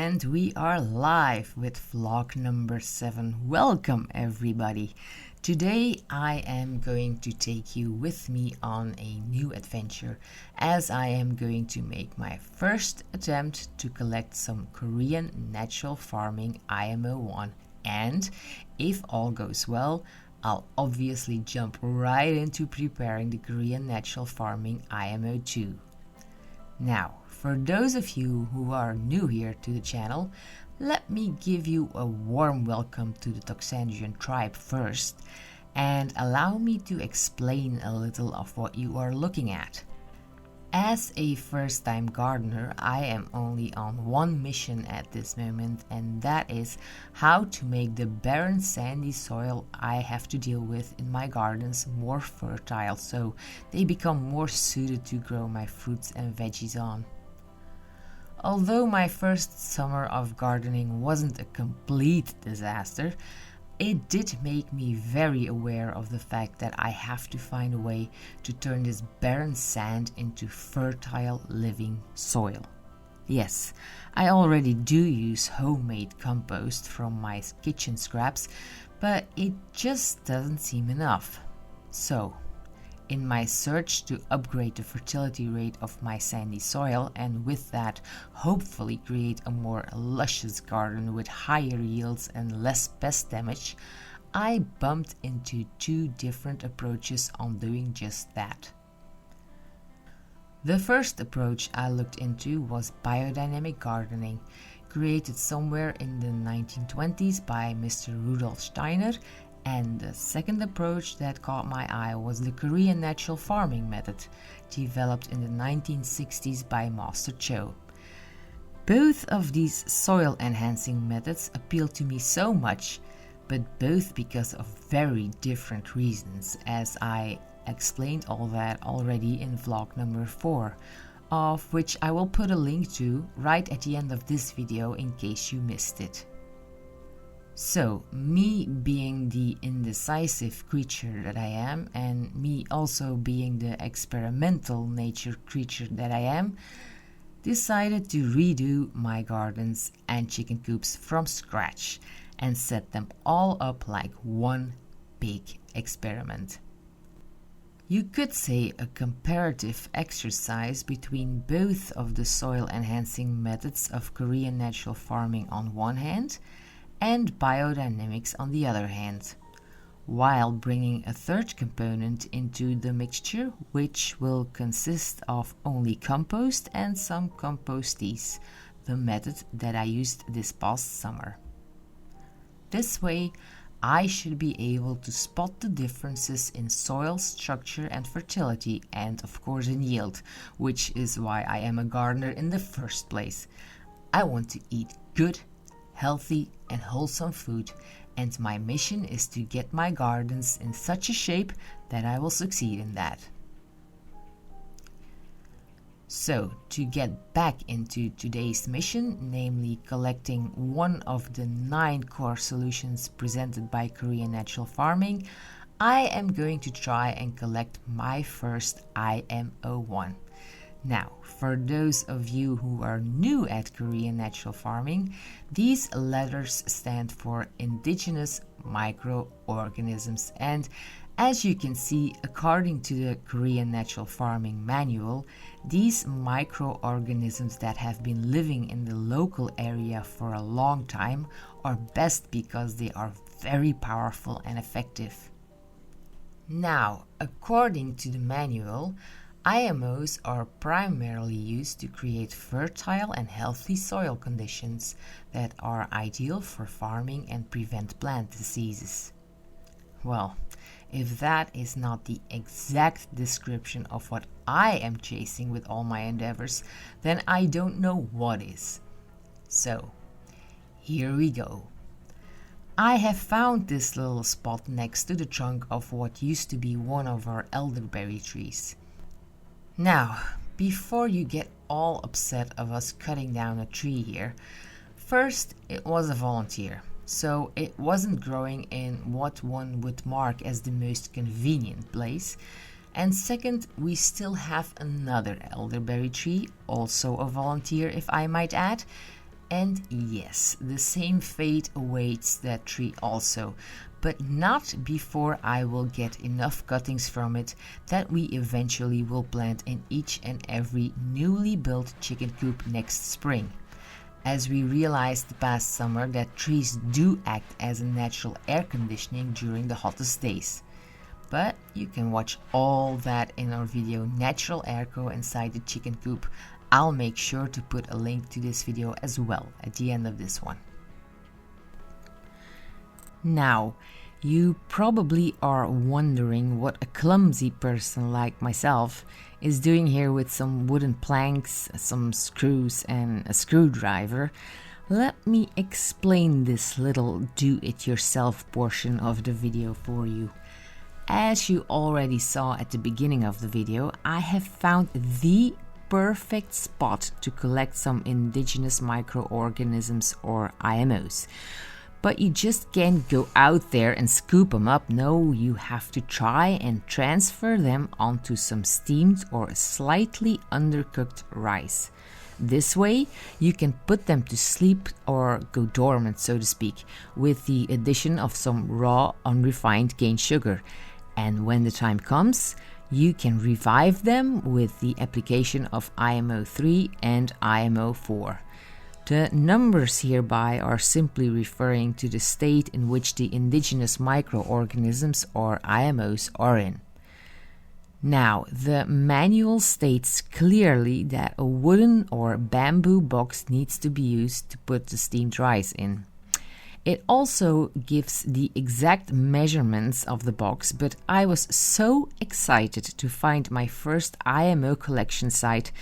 And we are live with vlog number 7. Welcome everybody. Today I am going to take you with me on a new adventure, as I am going to make my first attempt to collect some Korean Natural Farming IMO 1, and if all goes well, I'll obviously jump right into preparing the Korean Natural Farming IMO 2. Now, for those of you who are new here to the channel, let me give you a warm welcome to the Toxandrian tribe first, and allow me to explain a little of what you are looking at. As a first-time gardener, I am only on one mission at this moment, and that is how to make the barren sandy soil I have to deal with in my gardens more fertile, so they become more suited to grow my fruits and veggies on. Although my first summer of gardening wasn't a complete disaster, it did make me very aware of the fact that I have to find a way to turn this barren sand into fertile living soil. Yes, I already do use homemade compost from my kitchen scraps, but it just doesn't seem enough. So, in my search to upgrade the fertility rate of my sandy soil, and with that hopefully create a more luscious garden with higher yields and less pest damage, I bumped into two different approaches on doing just that. The first approach I looked into was biodynamic gardening, created somewhere in the 1920s by Mr. Rudolf Steiner. And the second approach that caught my eye was the Korean Natural Farming method, developed in the 1960s by Master Cho. Both of these soil enhancing methods appealed to me so much, but both because of very different reasons, as I explained all that already in vlog number 4, of which I will put a link to right at the end of this video in case you missed it. So, me being the indecisive creature that I am, and me also being the experimental nature creature that I am, decided to redo my gardens and chicken coops from scratch and set them all up like one big experiment. You could say a comparative exercise between both of the soil enhancing methods of Korean natural farming on one hand, and biodynamics on the other hand, while bringing a third component into the mixture, which will consist of only compost and some composties, the method that I used this past summer. This way, I should be able to spot the differences in soil structure and fertility, and of course in yield, which is why I am a gardener in the first place. I want to eat good, healthy and wholesome food, and my mission is to get my gardens in such a shape that I will succeed in that. So, to get back into today's mission, namely collecting one of the 9 core solutions presented by Korean Natural Farming, I am going to try and collect my first IMO 1. Now, for those of you who are new at Korean Natural Farming, these letters stand for indigenous microorganisms, and as you can see, according to the Korean Natural Farming Manual, these microorganisms that have been living in the local area for a long time are best because they are very powerful and effective. Now, according to the manual, IMOs are primarily used to create fertile and healthy soil conditions that are ideal for farming and prevent plant diseases. Well, if that is not the exact description of what I am chasing with all my endeavors, then I don't know what is. So, here we go. I have found this little spot next to the trunk of what used to be one of our elderberry trees. Now, before you get all upset of us cutting down a tree here, first, it was a volunteer, so it wasn't growing in what one would mark as the most convenient place, and second, we still have another elderberry tree, also a volunteer if I might add, And yes, the same fate awaits that tree also, but not before I will get enough cuttings from it that we eventually will plant in each and every newly built chicken coop next spring. As we realized the past summer that trees do act as a natural air conditioning during the hottest days. But you can watch all that in our video Natural Airco inside the chicken coop. I'll make sure to put a link to this video as well at the end of this one. Now, you probably are wondering what a clumsy person like myself is doing here with some wooden planks, some screws and a screwdriver. Let me explain this little do-it-yourself portion of the video for you. As you already saw at the beginning of the video, I have found the perfect spot to collect some indigenous microorganisms or IMOs. But you just can't go out there and scoop them up. No, you have to try and transfer them onto some steamed or slightly undercooked rice. This way, you can put them to sleep or go dormant, so to speak, with the addition of some raw, unrefined cane sugar. And when the time comes, you can revive them with the application of IMO 3 and IMO 4. The numbers hereby are simply referring to the state in which the indigenous microorganisms or IMOs are in. Now, the manual states clearly that a wooden or bamboo box needs to be used to put the steamed rice in. It also gives the exact measurements of the box, but I was so excited to find my first IMO collection site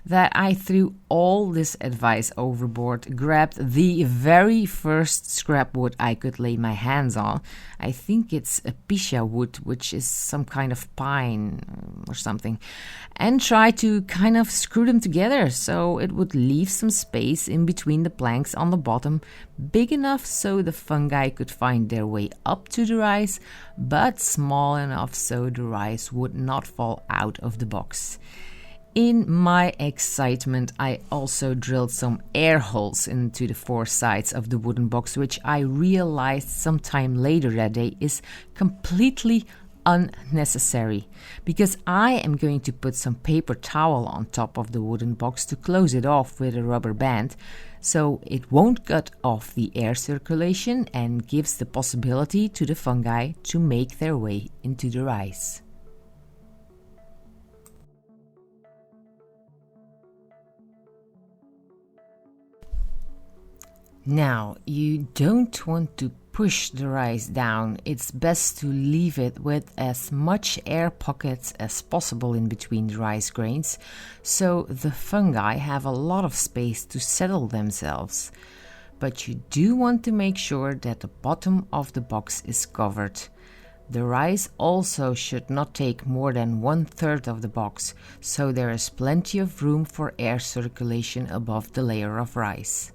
that I threw all this advice overboard, grabbed the very first scrap wood I could lay my hands on. I think it's a pisha wood, which is some kind of pine or something, and tried to kind of screw them together so it would leave some space in between the planks on the bottom, big enough so the fungi could find their way up to the rice, but small enough so the rice would not fall out of the box. In my excitement, I also drilled some air holes into the four sides of the wooden box, which I realized sometime later that day is completely unnecessary, because I am going to put some paper towel on top of the wooden box to close it off with a rubber band, so it won't cut off the air circulation and gives the possibility to the fungi to make their way into the rice. Now, you don't want to push the rice down. It's best to leave it with as much air pockets as possible in between the rice grains, so the fungi have a lot of space to settle themselves. But you do want to make sure that the bottom of the box is covered. The rice also should not take more than 1/3 of the box, so there is plenty of room for air circulation above the layer of rice.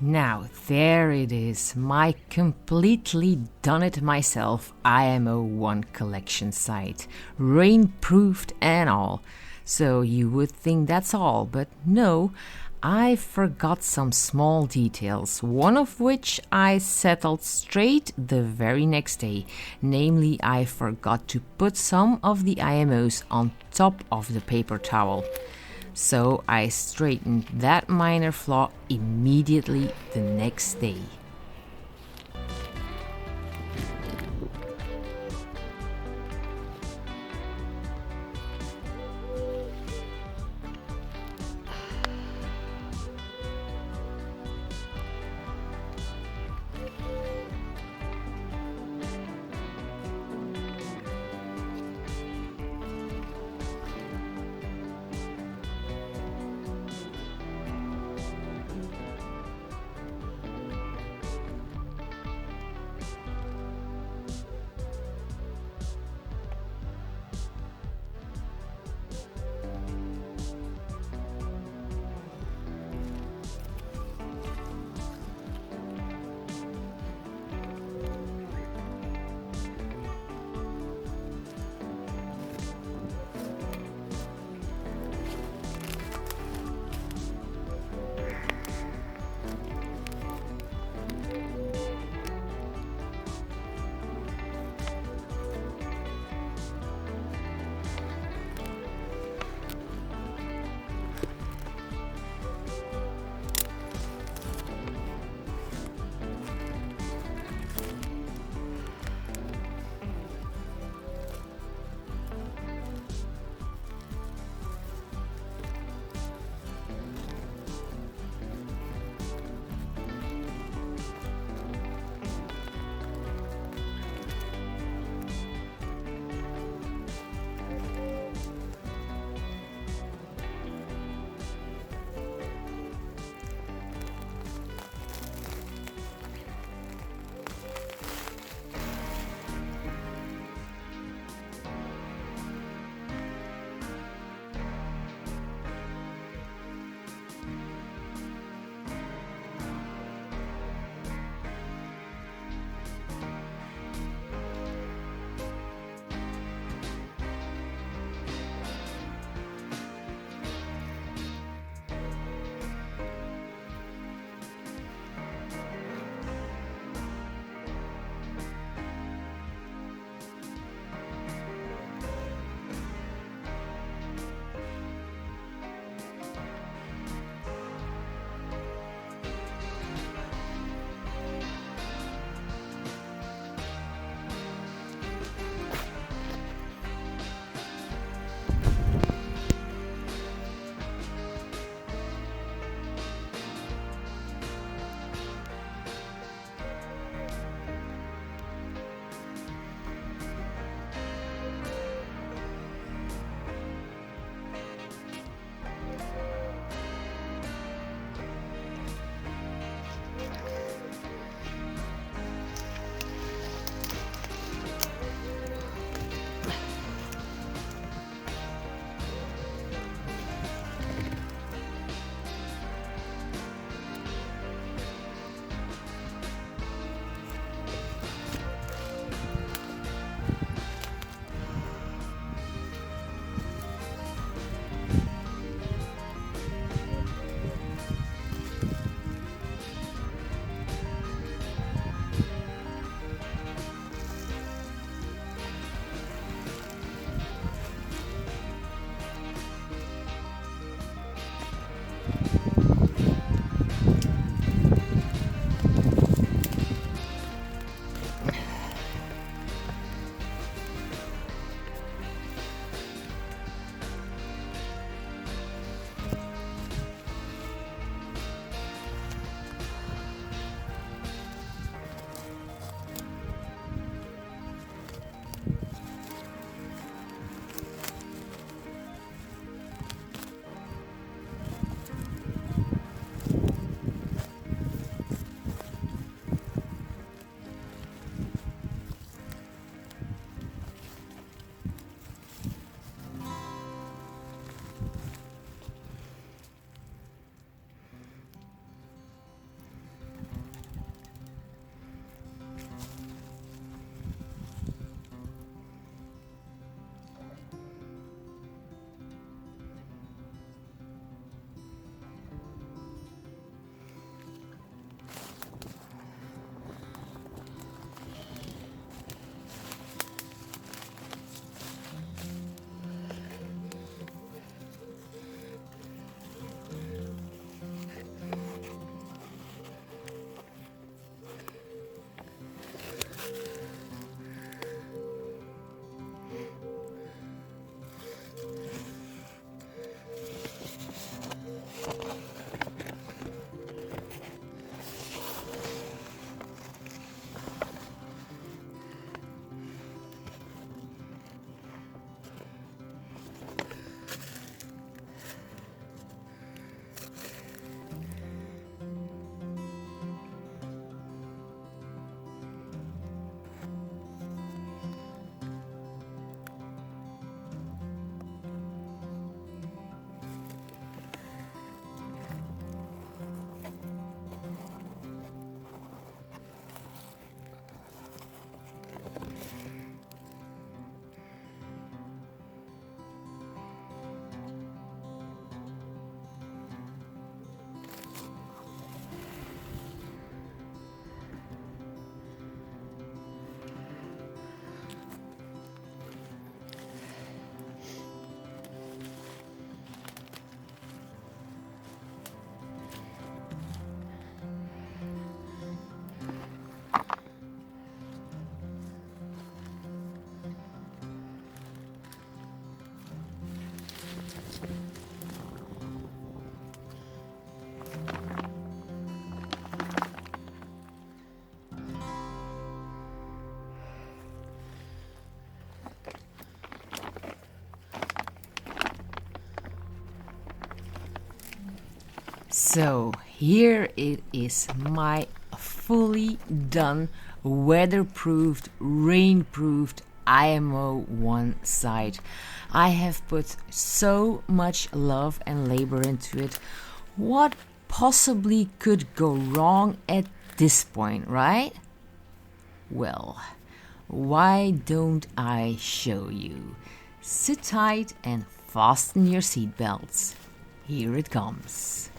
Now, there it is, my completely done it myself IMO 1 collection site, rainproofed and all. So you would think that's all, but no, I forgot some small details, one of which I settled straight the very next day. Namely, I forgot to put some of the IMOs on top of the paper towel. So I straightened that minor flaw immediately the next day. So here it is, my fully done, weatherproofed, rainproofed IMO one side. I have put so much love and labor into it. What possibly could go wrong at this point, right? Well, why don't I show you? Sit tight and fasten your seatbelts. Here it comes.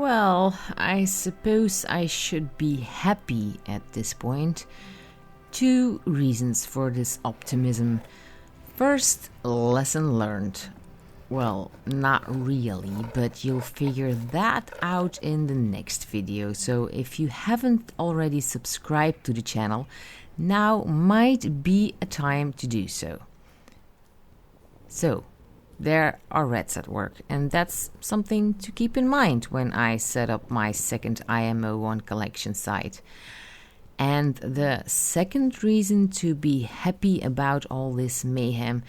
Well, I suppose I should be happy at this point. Two reasons for this optimism. First, lesson learned. Well, not really, but you'll figure that out in the next video. So if you haven't already subscribed to the channel, now might be a time to do so. So, there are rats at work, and that's something to keep in mind when I set up my second IMO1 collection site. And the second reason to be happy about all this mayhem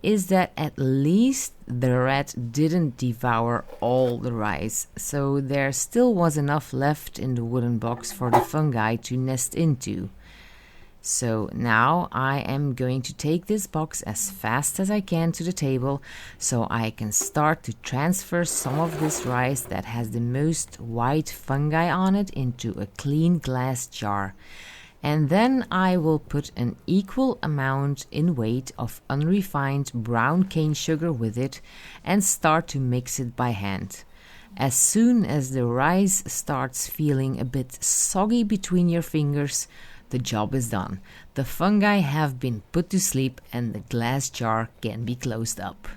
is that at least the rat didn't devour all the rice, so there still was enough left in the wooden box for the fungi to nest into. So now I am going to take this box as fast as I can to the table so I can start to transfer some of this rice that has the most white fungi on it into a clean glass jar. And then I will put an equal amount in weight of unrefined brown cane sugar with it and start to mix it by hand. As soon as the rice starts feeling a bit soggy between your fingers, the job is done. The fungi have been put to sleep and the glass jar can be closed up.